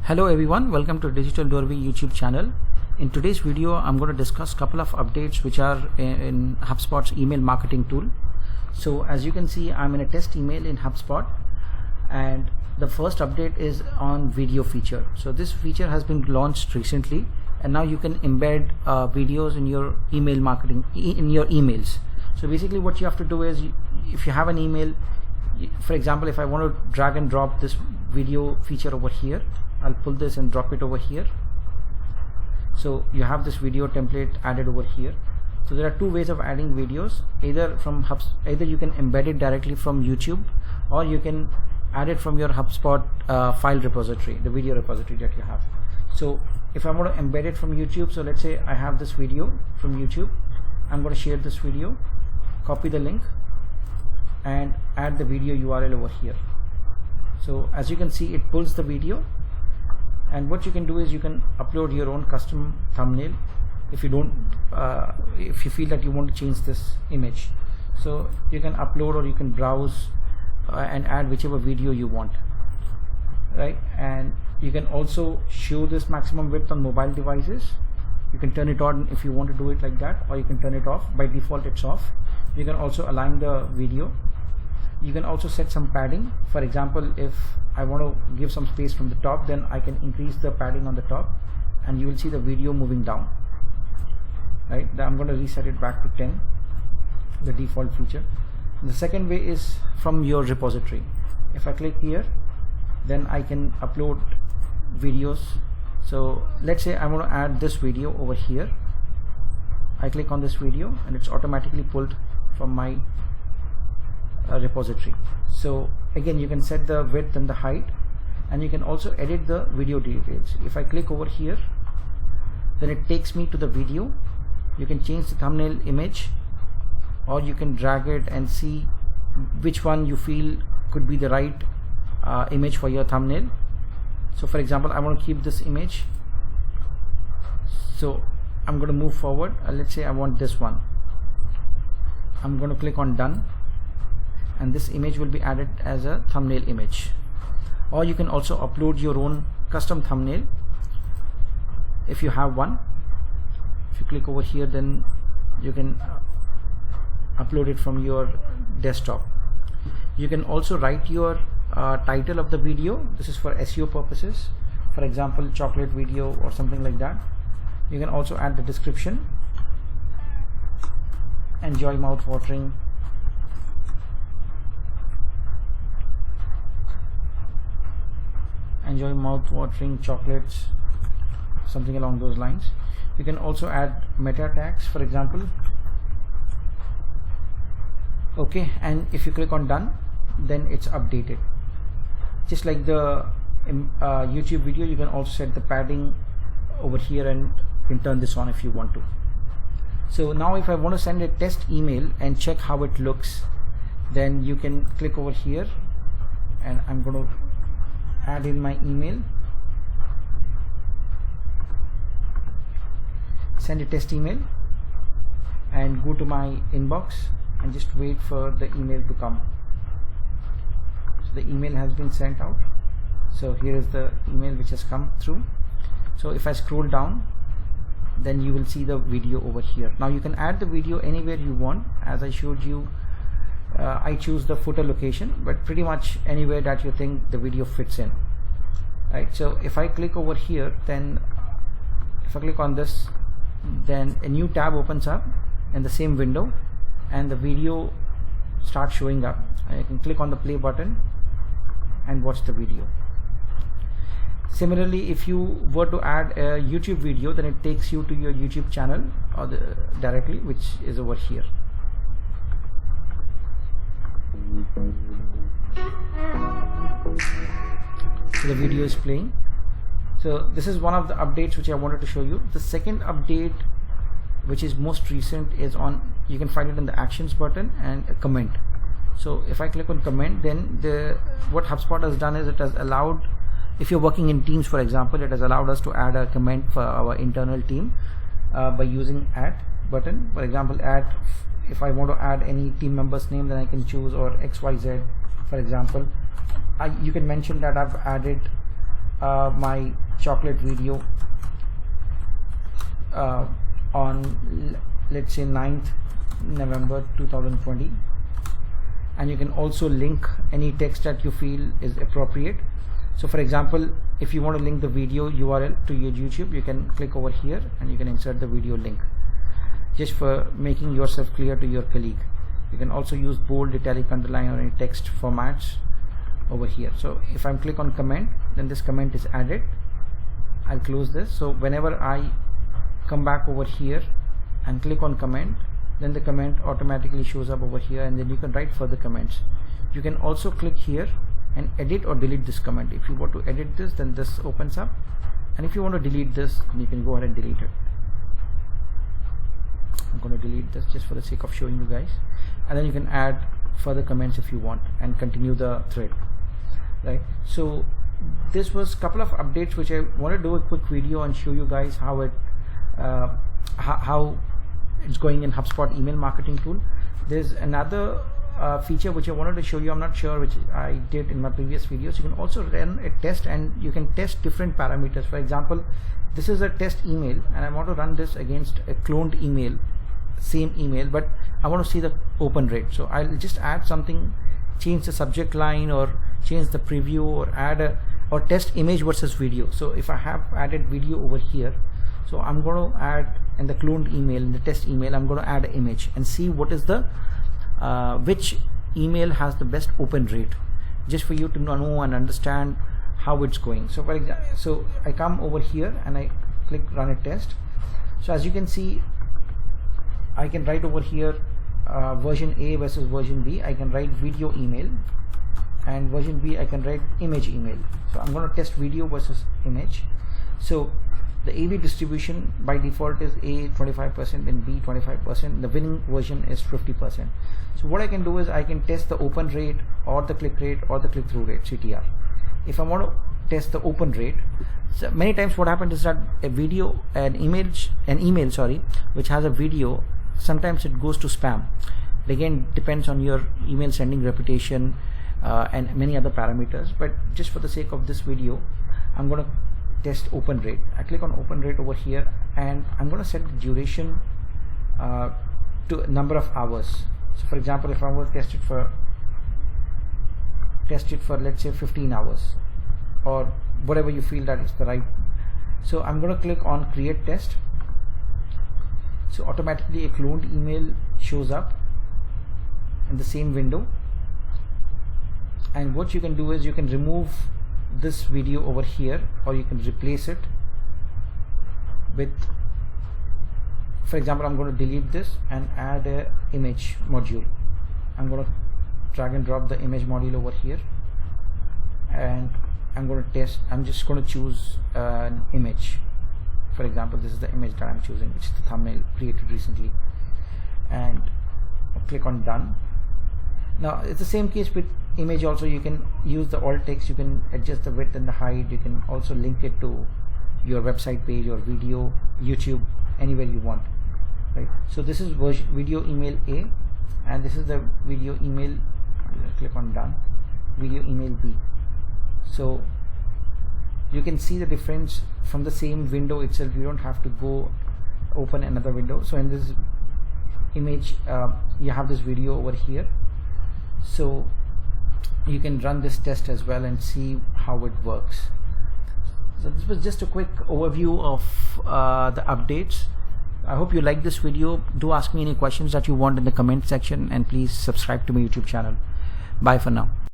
Hello everyone, welcome to Digital Doorway YouTube channel. In today's video I'm going to discuss a couple of updates which are in HubSpot's email marketing tool. So as you can see, I'm in a test email in HubSpot, and the first update is on video feature. So this feature has been launched recently, and now you can embed videos in your email marketing in your emails. So basically what you have to do is, if you have an email, for example, if I want to drag and drop this video feature over here, I'll pull this and drop it over here. So you have this video template added over here. So there are two ways of adding videos, either from either you can embed it directly from YouTube, or you can add it from your HubSpot file repository, the video repository that you have. So if I want to embed it from YouTube, so let's say I have this video from YouTube, I'm going to share this video, copy the link and add the video URL over here. So as you can see, it pulls the video, and what you can do is you can upload your own custom thumbnail if you don't if you feel that you want to change this image. So you can upload, or you can browse and add whichever video you want, right? And you can also show this maximum width on mobile devices. You can turn it on if you want to do it like that, or you can turn it off. By default it's off. You can also align the video. You can also set some padding. For example, if I want to give some space from the top, then I can increase the padding on the top, and you will see the video moving down, right? I'm going to reset it back to 10, the default feature. The second way is from your repository. If I click here, then I can upload videos. So let's say I want to add this video over here. I click on this video and it's automatically pulled from my repository. So again, you can set the width and the height, and you can also edit the video details. If I click over here, then it takes me to the video. You can change the thumbnail image, or you can drag it and see which one you feel could be the right image for your thumbnail. So for example, I want to keep this image, so I'm going to move forward. Let's say I want this one. I'm going to click on done, and this image will be added as a thumbnail image. Or you can also upload your own custom thumbnail if you have one. If you click over here, then you can upload it from your desktop. You can also write your title of the video. This is for SEO purposes, for example, chocolate video or something like that. You can also add the description: enjoy mouth-watering chocolates, something along those lines. You can also add meta tags, for example. Okay, and if you click on done, then it's updated. Just like the YouTube video, you can also set the padding over here, and you can turn this on if you want to. So now if I want to send a test email and check how it looks, then you can click over here, and I'm going to add in my email, send a test email, and go to my inbox and just wait for the email to come. So the email has been sent out. So here is the email which has come through. So if I scroll down, then you will see the video over here. Now you can add the video anywhere you want. As I showed you, I choose the footer location, but pretty much anywhere that you think the video fits in, right? So if I click over here, then if I click on this, then a new tab opens up in the same window, and the video starts showing up. I can click on the play button and watch the video. Similarly, if you were to add a YouTube video, then it takes you to your YouTube channel or directly, which is over here. So the video is playing. So this is one of the updates which I wanted to show you. The second update, which is most recent, is on, you can find it in the actions button and a comment. So if I click on comment, then what HubSpot has done is it has allowed, if you're working in teams, for example, it has allowed us to add a comment for our internal team by using add button. For example, if I want to add any team member's name, then I can choose, or XYZ, for example. You can mention that I've added my chocolate video on, let's say, 9th November 2020, and you can also link any text that you feel is appropriate. So for example, if you want to link the video URL to your YouTube, you can click over here and you can insert the video link, just for making yourself clear to your colleague. You can also use bold, italic, underline, or any text formats over here. So if I click on comment, then this comment is added. I'll close this. So whenever I come back over here and click on comment, then the comment automatically shows up over here, and then you can write further comments. You can also click here and edit or delete this comment. If you want to edit this, then this opens up, and if you want to delete this, you can go ahead and delete it. I'm going to delete this just for the sake of showing you guys, and then you can add further comments if you want and continue the thread, right? So this was a couple of updates which I want to do a quick video and show you guys how it how it's going in HubSpot email marketing tool. There's another feature which I wanted to show you. I'm not sure, which I did in my previous videos. You can also run a test, and you can test different parameters. For example, this is a test email, and I want to run this against a cloned email, same email, but I want to see the open rate. So I'll just add something, change the subject line, or change the preview, or add a or test image versus video. So if I have added video over here, so I'm going to add in the cloned email, in the test email, I'm going to add an image and see what is the which email has the best open rate, just for you to know and understand how it's going. So for example, so I come over here and I click run a test. So as you can see, I can write over here version A versus version B. I can write video email, and version B I can write image email. So I'm going to test video versus image. So the AV distribution by default is A 25% and B 25%. The winning version is 50%. So what I can do is I can test the open rate, or the click rate, or the click-through rate, CTR. If I want to test the open rate, so many times what happens is that an email, which has a video, sometimes it goes to spam. It again depends on your email sending reputation and many other parameters. But just for the sake of this video, I'm going to test open rate. I click on open rate over here, and I'm going to set the duration to a number of hours. So for example, if I were to test it for let's say 15 hours, or whatever you feel that is the right. So I'm going to click on create test. So automatically a cloned email shows up in the same window, and what you can do is you can remove this video over here, or you can replace it with, for example, I'm going to delete this and add a image module. I'm going to drag and drop the image module over here, and I'm going to test. I'm just going to choose an image. For example, this is the image that I'm choosing, which is the thumbnail created recently, and I'll click on done. Now it's the same case with image also. You can use the alt text, you can adjust the width and the height, you can also link it to your website page or video, YouTube, anywhere you want, right? So this is video email A, and this is the video email, click on done, video email B. So you can see the difference from the same window itself. You don't have to go open another window. So in this image, you have this video over here, so you can run this test as well and see how it works. So this was just a quick overview of the updates. I hope you like this video. Do ask me any questions that you want in the comment section, and please subscribe to my YouTube channel. Bye for now.